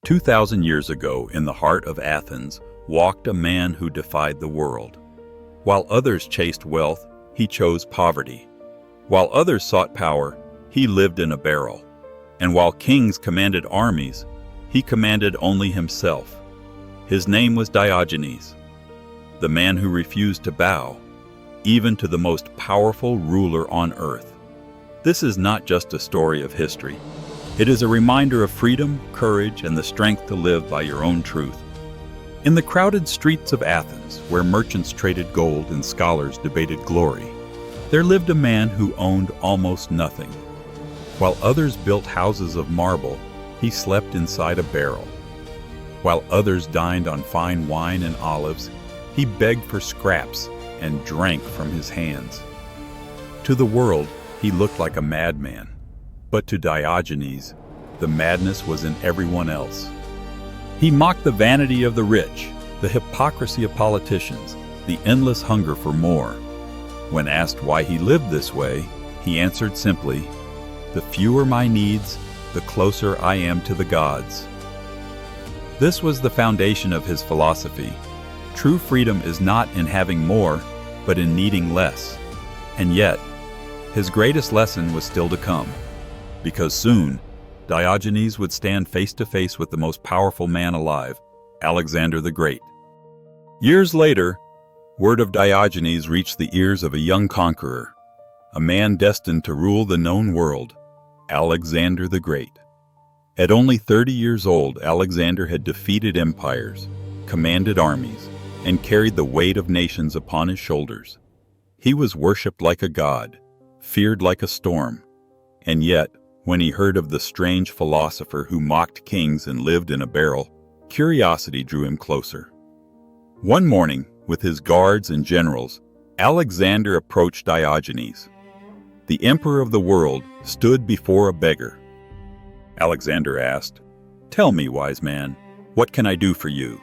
2,000 years ago, in the heart of Athens, walked a man who defied the world. While others chased wealth, he chose poverty. While others sought power, he lived in a barrel. And while kings commanded armies, he commanded only himself. His name was Diogenes, the man who refused to bow, even to the most powerful ruler on earth. This is not just a story of history. It is a reminder of freedom, courage, and the strength to live by your own truth. In the crowded streets of Athens, where merchants traded gold and scholars debated glory, there lived a man who owned almost nothing. While others built houses of marble, he slept inside a barrel. While others dined on fine wine and olives, he begged for scraps and drank from his hands. To the world, he looked like a madman. But to Diogenes, the madness was in everyone else. He mocked the vanity of the rich, the hypocrisy of politicians, the endless hunger for more. When asked why he lived this way, he answered simply, "The fewer my needs, the closer I am to the gods." This was the foundation of his philosophy. True freedom is not in having more, but in needing less. And yet, his greatest lesson was still to come. Because soon, Diogenes would stand face to face with the most powerful man alive, Alexander the Great. Years later, word of Diogenes reached the ears of a young conqueror, a man destined to rule the known world, Alexander the Great. At only 30 years old, Alexander had defeated empires, commanded armies, and carried the weight of nations upon his shoulders. He was worshipped like a god, feared like a storm, and yet, when he heard of the strange philosopher who mocked kings and lived in a barrel, curiosity drew him closer. One morning, with his guards and generals, Alexander approached Diogenes. The emperor of the world stood before a beggar. Alexander asked, "Tell me, wise man, what can I do for you?"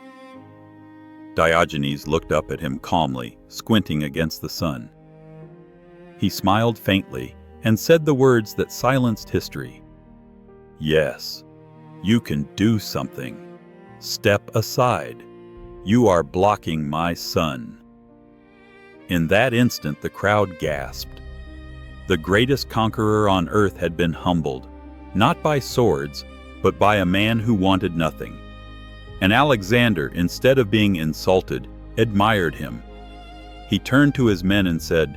Diogenes looked up at him calmly, squinting against the sun. He smiled faintly and said the words that silenced history. "Yes, you can do something. Step aside. You are blocking my sun." In that instant, the crowd gasped. The greatest conqueror on earth had been humbled, not by swords, but by a man who wanted nothing. And Alexander, instead of being insulted, admired him. He turned to his men and said,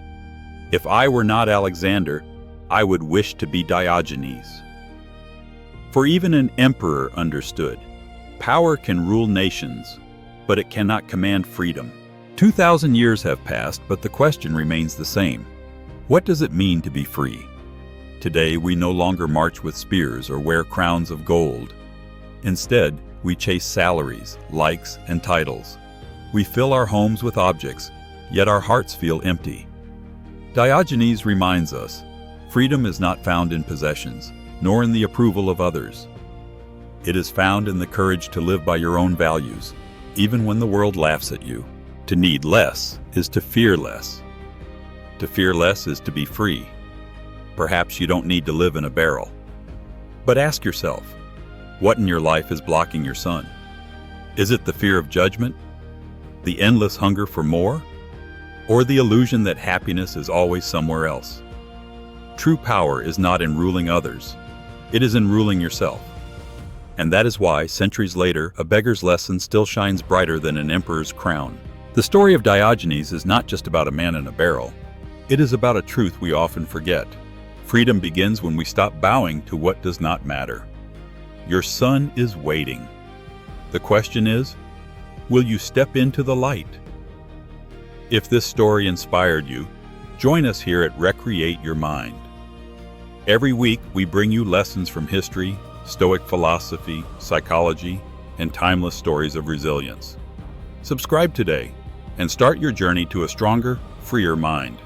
"If I were not Alexander, I would wish to be Diogenes." For even an emperor understood, power can rule nations, but it cannot command freedom. 2,000 years have passed, but the question remains the same. What does it mean to be free? Today, we no longer march with spears or wear crowns of gold. Instead, we chase salaries, likes, and titles. We fill our homes with objects, yet our hearts feel empty. Diogenes reminds us, freedom is not found in possessions, nor in the approval of others. It is found in the courage to live by your own values, even when the world laughs at you. To need less is to fear less. To fear less is to be free. Perhaps you don't need to live in a barrel. But ask yourself, what in your life is blocking your sun? Is it the fear of judgment? The endless hunger for more? Or the illusion that happiness is always somewhere else? True power is not in ruling others. It is in ruling yourself. And that is why, centuries later, a beggar's lesson still shines brighter than an emperor's crown. The story of Diogenes is not just about a man in a barrel. It is about a truth we often forget. Freedom begins when we stop bowing to what does not matter. Your sun is waiting. The question is, will you step into the light? If this story inspired you, join us here at Recreate Your Mind. Every week, we bring you lessons from history, Stoic philosophy, psychology, and timeless stories of resilience. Subscribe today and start your journey to a stronger, freer mind.